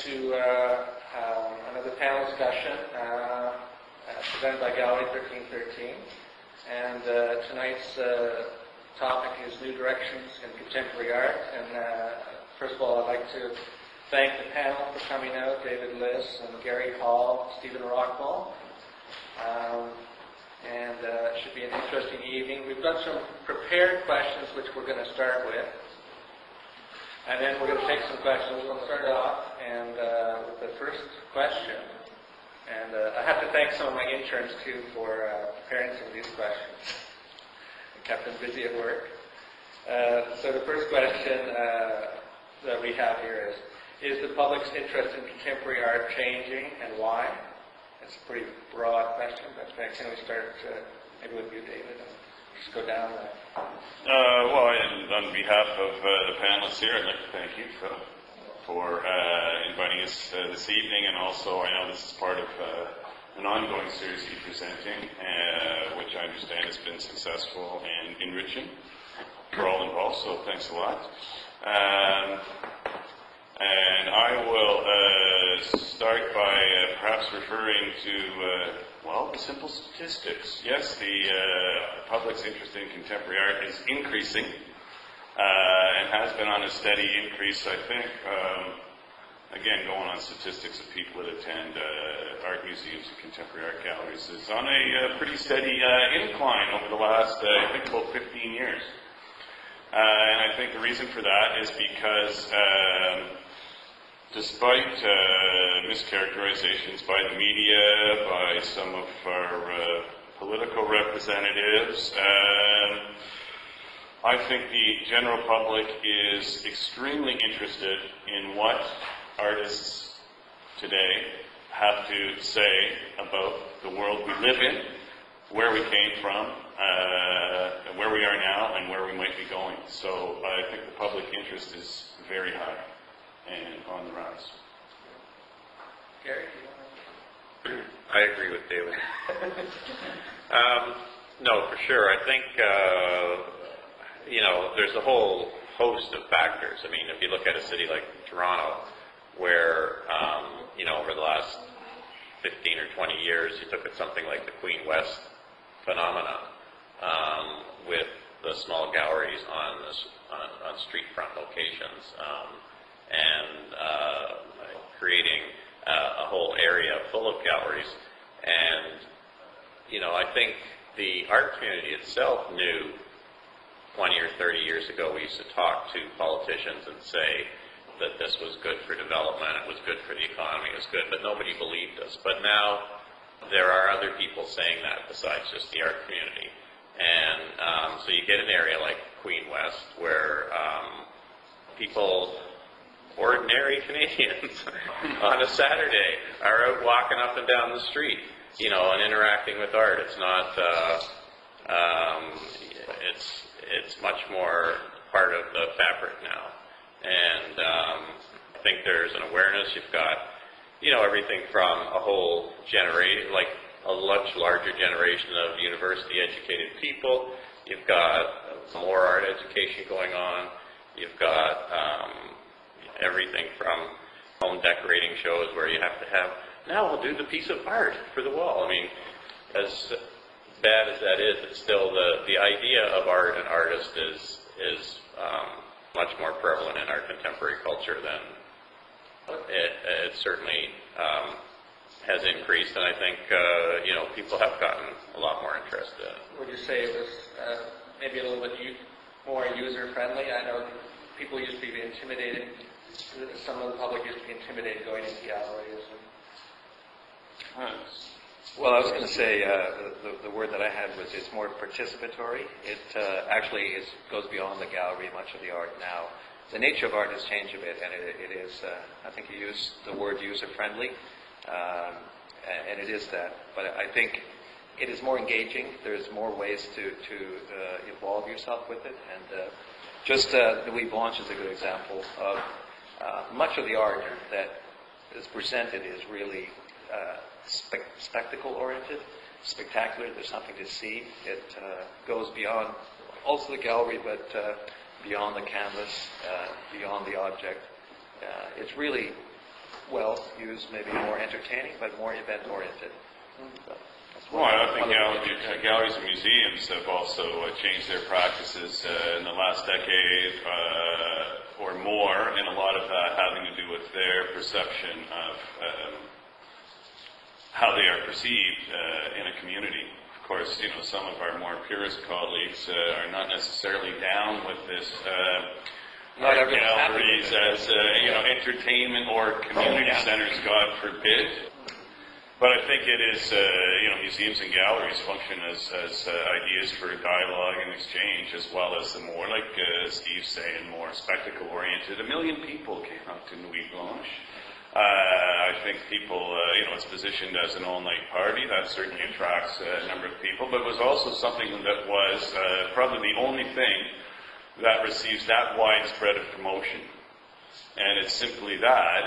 to another panel discussion presented by Gallery 1313. And tonight's topic is New Directions in Contemporary Art. And first of all, I'd like to thank the panel for coming out, David Liss and Gary Hall, Stephen Rockwell. And it should be an interesting evening. We've got some prepared questions which we're going to start with. And then we're going to take some questions. We'll start off and with the first question. And I have to thank some of my interns too for preparing some of these questions. I kept them busy at work. So the first question that we have here is the public's interest in contemporary art changing and why? It's a pretty broad question, but can we start maybe with you, David, and just go down that? Well, and on behalf of the panelists here, I'd like to thank you for inviting us this evening, and also I know this is part of an ongoing series you're presenting, which I understand has been successful and enriching for all involved, so thanks a lot. And I will start by perhaps referring to, well, the simple statistics. Yes, the public's interest in contemporary art is increasing and has been on a steady increase, I think. Again, going on statistics of people that attend art museums and contemporary art galleries is on a pretty steady incline over the last, I think, about 15 years. And I think the reason for that is because despite mischaracterizations by the media, by some of our political representatives, I think the general public is extremely interested in what artists today have to say about the world we live in, where we came from, where we are now, and where we might be going. So I think the public interest is very high and on the rise. Gary? I agree with David. No, for sure. I think, there's a whole host of factors. I mean, if you look at a city like Toronto, where, over the last 15 or 20 years, you took at something like the Queen West phenomenon with the small galleries on street front locations and creating a whole area full of galleries. And, I think the art community itself knew 20 or 30 years ago, we used to talk to politicians and say that this was good for development, it was good for the economy, it was good, but nobody believed us. But now there are other people saying that besides just the art community. And so you get an area like Queen West where people, ordinary Canadians, on a Saturday are out walking up and down the street, and interacting with art. It's not, it's much more part of the fabric now. And I think there's an awareness. You've got, everything from a whole generation, like a much larger generation of university-educated people. You've got more art education going on. You've got everything from home decorating shows where you have to have, now we'll do the piece of art for the wall. I mean, as bad as that is, it's still the idea of art and artist is much more prevalent in our contemporary culture than it certainly has increased, and I think people have gotten a lot more interested. Would you say it was maybe a little bit more user-friendly? I know people used to be intimidated. Some of the public used to be intimidated going into galleries. Well, I was going to say the word that I had was it's more participatory. It actually goes beyond the gallery, much of the art now. The nature of art has changed a bit, and it is, I think you used the word user-friendly, and it is that. But I think it is more engaging. There's more ways to involve yourself with it. And just the Louis Blanche is a good example of much of the art that is presented is really spectacle-oriented, spectacular. There's something to see. It goes beyond also the gallery, but beyond the canvas, beyond the object. It's really well used, maybe more entertaining, but more event-oriented. So, Well, I think galleries and museums have also changed their practices in the last decade or more, and a lot of that having to do with their perception of how they are perceived in a community. Of course, some of our more purist colleagues are not necessarily down with this Not everyone's happy galleries with it. as entertainment or community centers, God forbid. But I think it is, museums and galleries function as ideas for dialogue and exchange, as well as the more, like Steve's saying, more spectacle-oriented. 1 million people came out to Nuit Blanche. I think people, it's positioned as an all-night party. That certainly attracts a number of people, but it was also something that was probably the only thing that receives that widespread of promotion. And it's simply that,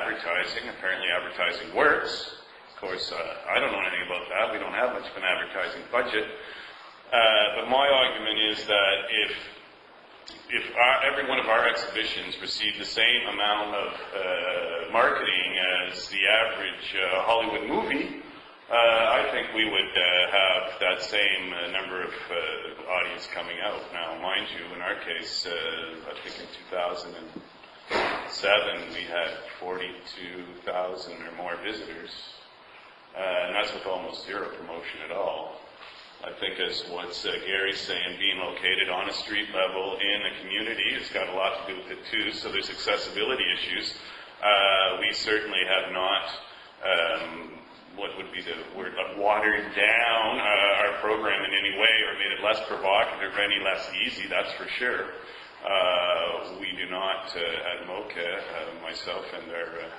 advertising. Apparently advertising works. Of course, I don't know anything about that. We don't have much of an advertising budget. But my argument is that if every one of our exhibitions received the same amount of marketing as the average Hollywood movie, I think we would have that same number of audience coming out. Now, mind you, in our case, I think in 2007 we had 42,000 or more visitors, and that's with almost zero promotion at all. I think as what's Gary's saying, being located on a street level in a community, it's got a lot to do with it too, so there's accessibility issues. We certainly have not, what would be the word, watered down our program in any way or made it less provocative or any less easy, that's for sure. We do not at MoCA, myself and our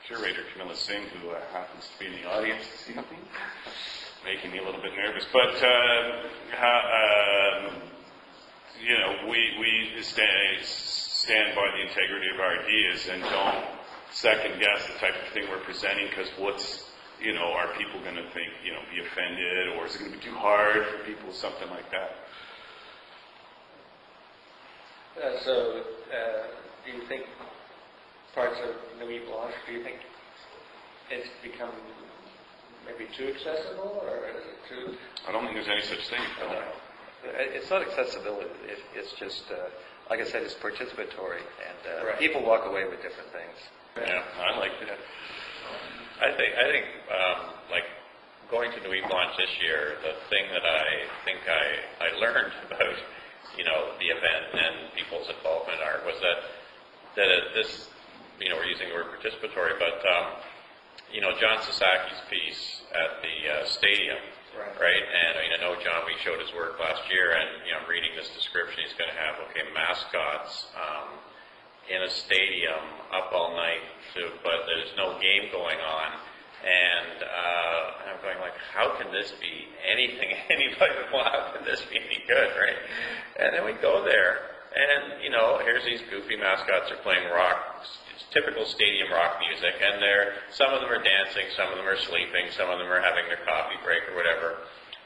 curator Camilla Singh, who happens to be in the audience this evening, making me a little bit nervous. But, we stand by the integrity of our ideas and don't second guess the type of thing we're presenting, because what's, are people going to think, be offended, or is it going to be too hard for people, something like that. Do you think parts of Nuit Blanche, do you think it's become maybe too accessible, or is it too... I don't think there's any such thing. No. It's not accessibility. It's just, like I said, it's participatory, and people walk away with different things. Yeah, I like it. I think, like going to Nuit Blanche this year, the thing that I think I learned about, the event and people's involvement in art was that this, we're using the word participatory, but John Sasaki's piece at the stadium, right? And I know John, we showed his work last year, and I'm reading this description. He's going to have mascots in a stadium up all night, but there's no game going on. And I'm going like, how can this be anything anybody would want? How can this be any good, right? And then we go there, and here's these goofy mascots are playing rock, typical stadium rock music, and some of them are dancing, some of them are sleeping, some of them are having their coffee break or whatever.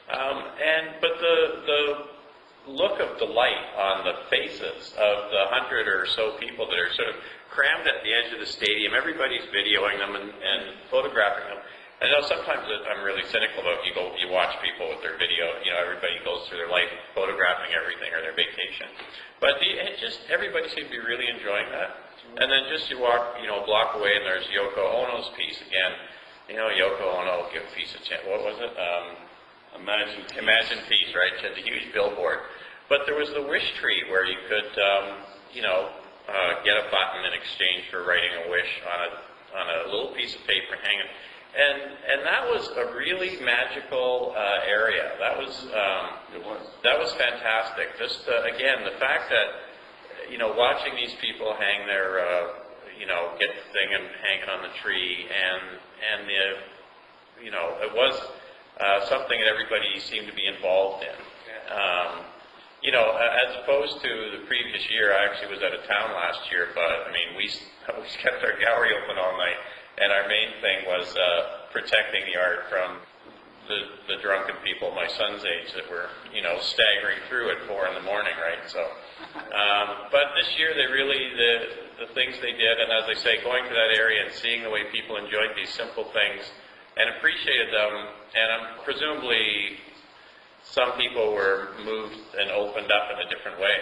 But the look of delight on the faces of the 100 or so people that are sort of crammed at the edge of the stadium. Everybody's videoing them and photographing them. I know sometimes I'm really cynical about you watch people with their video, everybody goes through their life photographing everything or their vacation. But everybody seemed to be really enjoying that. And then just you walk, a block away, and there's Yoko Ono's piece again. Yoko Ono give a piece of what was it? Imagine Peace, right? She had a huge billboard. But there was the wish tree where you could, get a button in exchange for writing a wish on a little piece of paper hanging. And that was a really magical area. That was fantastic. Just again, the fact that watching these people hang their get the thing and hang it on the tree, and it was something that everybody seemed to be involved in. As opposed to the previous year, I actually was out of town last year, but we kept our gallery open all night, and our main thing was protecting the art from the drunken people my son's age that were, staggering through at 4 a.m, right? So, but this year they really, the things they did, and as I say, going to that area and seeing the way people enjoyed these simple things and appreciated them, and presumably some people were moved and opened up in a different way.